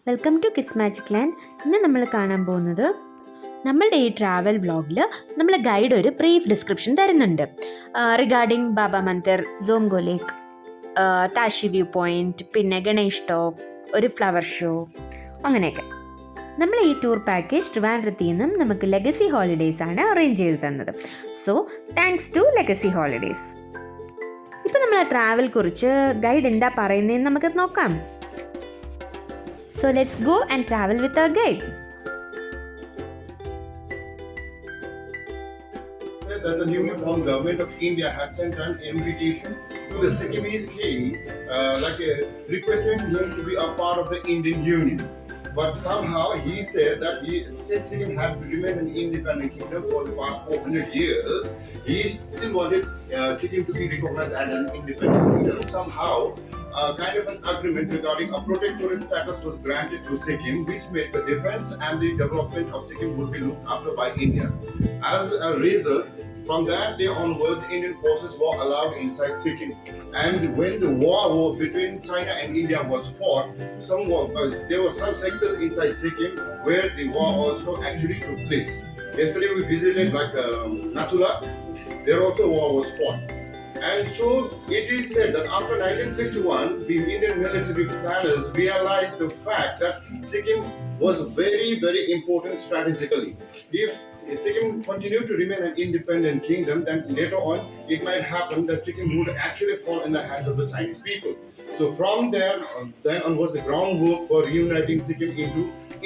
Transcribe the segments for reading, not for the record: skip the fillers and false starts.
Welcome to kids magic land. ഇന്ന് നമ്മൾ കാണാൻ പോകുന്നത് നമ്മളുടെ ഈ ട്രാവൽ വ്ളോഗിൽ നമ്മളെ ഗൈഡ് ഒരു ബ്രീഫ് ഡിസ്ക്രിപ്ഷൻ തരുന്നുണ്ട് റിഗാർഡിങ് ബാബ മന്ദിർ, സോംഗോ ലേക്ക്, ടാഷി വ്യൂ പോയിന്റ്, പിന്നെ ഗണേഷ് ടോപ്പ്, ഒരു ഫ്ലവർ ഷോ, അങ്ങനെയൊക്കെ. നമ്മൾ ഈ ടൂർ പാക്കേജ് ട്രിവാൻഡ്രത്തിൽ നിന്നും നമുക്ക് ലെഗസി ഹോളിഡേയ്സ് ആണ് അറേഞ്ച് ചെയ്ത് തന്നത്. So thanks to Legacy Holidays. ഇപ്പം നമ്മൾ ആ ട്രാവൽ കുറിച്ച് ഗൈഡ് എന്താ പറയുന്നതെന്ന് നമുക്ക് നോക്കാം. So let's go and travel with our guide. That the newly formed government of India had sent an invitation to the Sikkimese king, requesting him to be a part of the Indian Union. But somehow he said that since Sikkim had remained an independent kingdom for the past 400 years, he still wanted Sikkim to be recognized as an independent kingdom. Somehow, kind of an agreement regarding a protectorate status was granted to Sikkim, which made the defense and the development of Sikkim would be looked after by India. As a result, from that day onwards, Indian forces were allowed inside Sikkim. And when the war between China and India was fought, there were some sectors inside Sikkim where the war also actually took place. Yesterday we visited Natula. There also war was fought. And so it is said that after 1961, the Indian military planners realized the fact that Sikkim was very, very important strategically. If Sikkim continued to remain an independent kingdom, then later on it might happen that Sikkim would actually fall in the hands of the Chinese people. So from there, then onwards, the groundwork for reuniting Sikkim into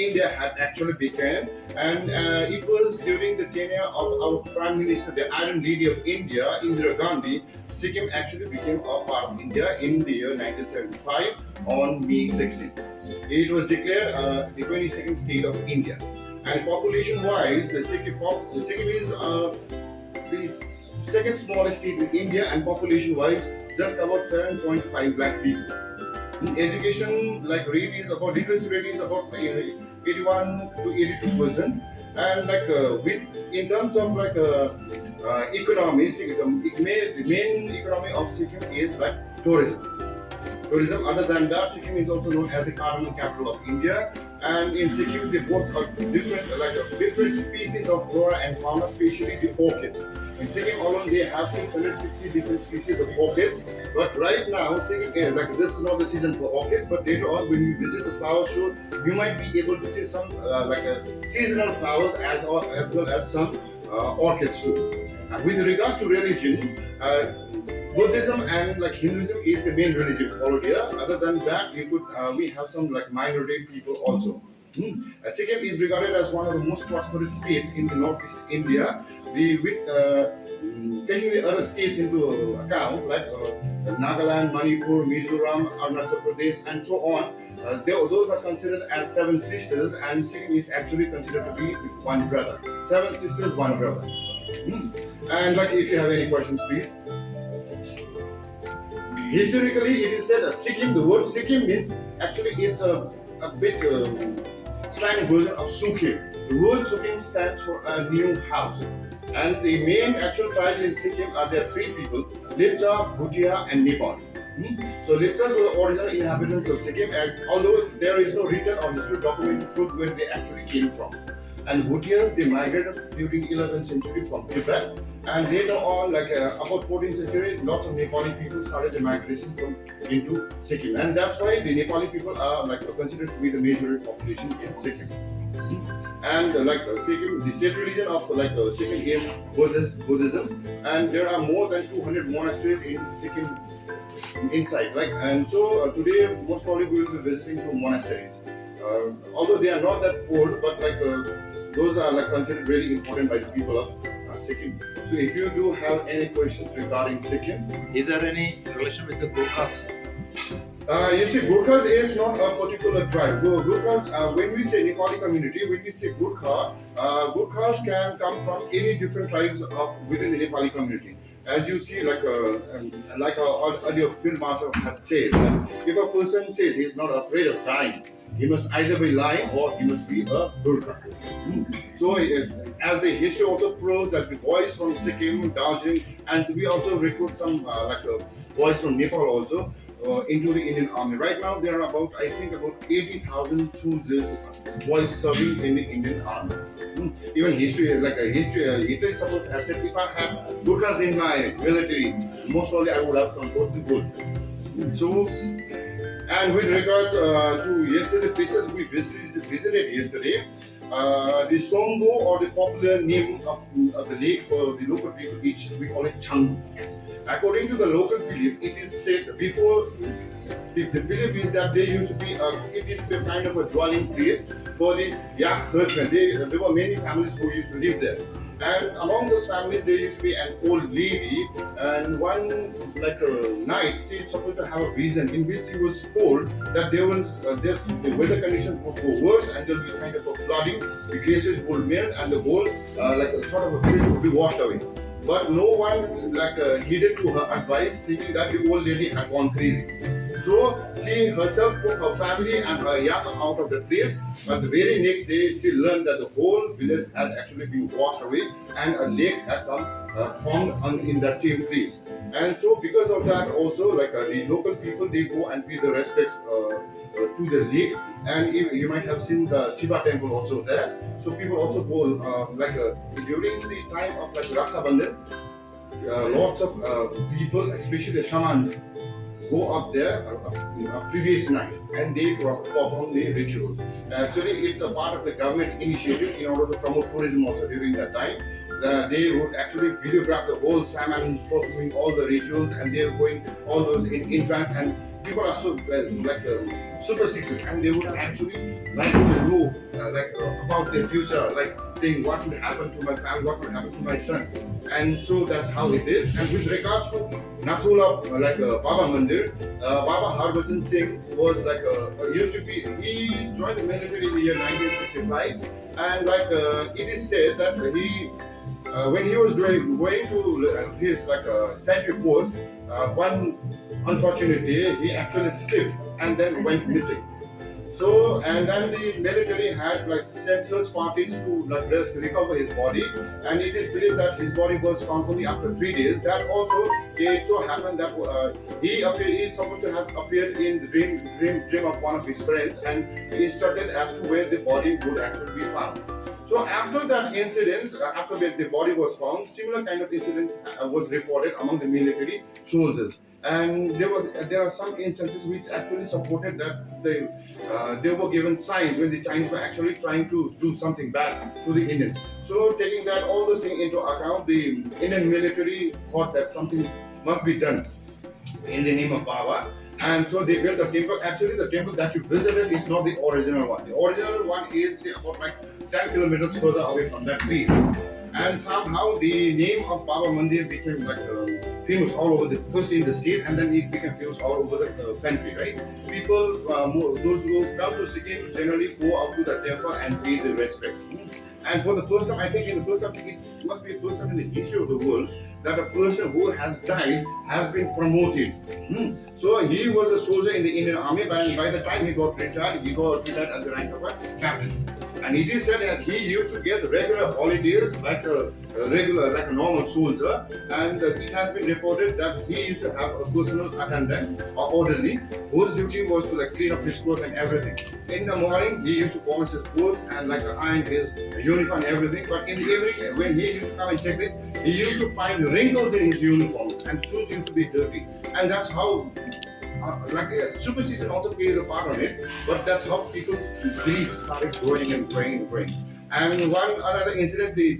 India had actually begun, and it was during the tenure of our Prime Minister, the Iron Lady of India, Indira Gandhi, Sikkim actually became a part of India in the year 1975 on May 16. It was declared the 22nd state of India. And population-wise, the Sikkim is the second smallest state in India, and population-wise, just about 7.5 lakh people. Education rate is about literacy rate is about 81 to 82%, and in terms of economy, the main economy of Sikkim is tourism. Other than that, Sikkim is also known as the cardamom capital of India, and in Sikkim they boast of different species of flora and fauna, especially the orchids. In Sikkim alone, they have 660 different species of orchids. But right now, Sikkim this is not the season for orchids. But later on, when you visit the flower show, you might be able to see some seasonal flowers as well as some orchids too. And with regards to religion, Buddhism and Hinduism is the main religion followed here. Other than that, we have some minority people also. Sikkim is regarded as one of the most prosperous states in the northeast India. Taking the other states into account, Nagaland, Manipur, Mizoram, Arunachal Pradesh, and so on, those are considered as seven sisters, and Sikkim is actually considered to be one brother. Seven sisters, one brother. And if you have any questions, please. Historically, it is said that the word Sikkim means actually it's a bit slang version of Sukkim. The word Sukkim stands for a new house. And the main actual tribes in Sikkim are there three people: Lipcha, Bhutia, and Nepali. So Lipchas were the original inhabitants of Sikkim, and although there is no written or historical documented proof where they actually came from. And Bhutias, they migrated during 11th century from Tibet, and later on, about 14th century, lots of Nepali people started the migration into Sikkim, and that's why the Nepali people are considered to be the major population in Sikkim. And Sikkim, the state religion of Sikkim is Buddhism, and there are more than 200 monasteries in Sikkim inside. And so today, most probably we will be visiting two monasteries. Although they are not that old, but those are considered really important by the people of Sikkim. So if you do have any questions regarding Sikkim, is there any relation with the Gurkhas? You see, Gurkhas is not a particular tribe. Gurkhas, when we say Nepali community, when we say Gurkha, Gurkhas can come from any different tribes within the Nepali community. As you see, our earlier film master had said, if a person says he is not afraid of dying, he must either be lying or he must be a Gurkha. So, as the history also proves that the boys from Sikkim, Darjeeling, and we also recruit some boys from Nepal also. into the Indian Army. Right now, there are about, I think, about 80,000 soldiers, boys serving in the Indian Army. Even history, Hitler is supposed to have said, if I had Gurkhas in my military, most probably I would have conquered the world. So, and with regards to yesterday places we visited yesterday, the Songo, or the popular name of the lake for the local people, we call it Changu. According to the local belief, it is said before. The belief is that it used to be a kind of a dwelling place for the yak herdsmen. There were many families who used to live there. And among those families, there used to be an old lady, and one night, she is supposed to have a vision in which she was told that the weather conditions would go worse, and there will be kind of a flooding, the glaciers will melt, and the whole sort of a village would be washed away. But no one heeded to her advice, thinking that the old lady had gone crazy. So she herself took her family and her yak out of the place, but the very next day she learned that the whole village had actually been washed away and a lake had formed in that same place. And so because of that also, the local people, they go and pay the respects to the lake, and you might have seen the Shiva temple also there. So people also go during the time of Raksa Bandhan, lots of people, especially the shamans, go up there previous night and they perform the rituals. Actually, it's a part of the government initiative in order to promote tourism also during that time. They would actually videograph the whole shaman performing all the rituals, and they are going all those in trance, and people are so superstitious, and they would actually like to know about their future, saying what would happen to my family, what would happen to my son. And so that's how it is. And with regards to Nathula, Baba Mandir, Baba Harbhajan Singh was used to be, he joined the military in the year 1965, and it is said that he, when he was going to his sentry post, one unfortunate day he actually slipped and then went missing. So, and then the military had sent search parties to recover his body, and it is believed that his body was found only after 3 days. That also, it so happened that he is supposed to have appeared in the dream of one of his friends, and he instructed as to where the body would actually be found. So after that incident, after the body was found, similar kind of incidents was reported among the military soldiers. And there are some instances which actually supported that they were given signs when the Chinese were actually trying to do something bad to the Indians. So taking that all those things into account, the Indian military thought that something must be done in the name of Baba. And so they built a temple. Actually, the temple that you visited is not the original one. The original one is about 10 kilometers further away from that place. And somehow the name of Baba Mandir became famous all over first in the state, and then it became famous all over the country, right? People, those who come to Sikkim generally go out to the temple and pay the respects. And for the first time, I think it must be the first time in the history of the world that a person who has died has been promoted. So he was a soldier in the Indian Army, but by the time he got retired at the rank of a captain. And it is said that he used to get regular holidays like a normal soldier, and it has been reported that he used to have a personal attendant or orderly whose duty was to clean up his clothes and everything. In the morning, he used to polish his clothes and iron his uniform and everything. But in the evening, when he used to come and check this, he used to find wrinkles in his uniform and shoes used to be dirty. And that's how superstition also plays a part on it, but that's how people's belief started growing and growing. And another incident, they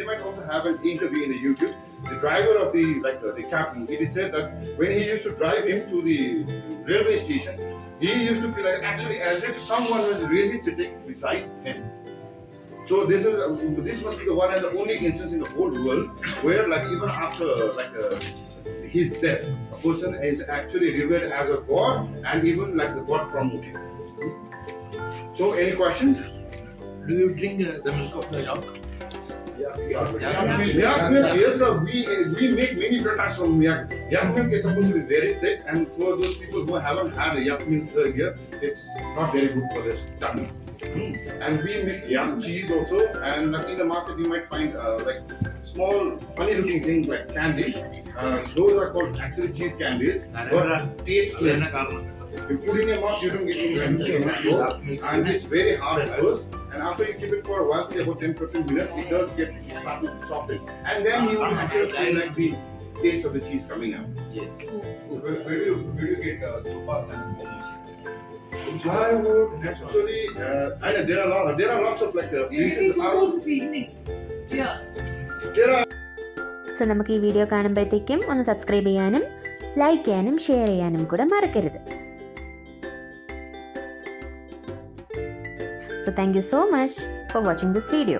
might also have an interview in the YouTube. The driver of the captain, it is said that when he used to drive him to the railway station, he used to feel actually as if someone was really sitting beside him. So this must be the one and the only instance in the whole world where even after his death, a person is actually revered as a god, and even the god promoted. So any questions? Do you drink the milk of the yak? Yak milk, yes sir. We make many products from yak. Yak milk is supposed to be very thick, and for those people who haven't had yak milk here, it's not very good for their tummy. And we make yam cheese also. And in the market you might find like small funny looking things like candy. Those are called actually cheese candies, but tasteless. You put in your mouth, you don't get any kind of taste, and it's very hard at first. And after you keep it for a while, say about 10-15 minutes, it does get started to soften, and then you actually feel like the taste of the cheese coming out. Yes. So where do you get sopas and momos? I would actually, I know there are lots of like places. this evening. Yeah. There are. So നമുക്ക് ഈ video കാണുമ്പോഴത്തേക്കും ഒന്ന് subscribe ചെയ്യാനും like ചെയ്യാനും share ചെയ്യാനും കൂടെ മറക്കരുത്. So thank you so much for watching this video.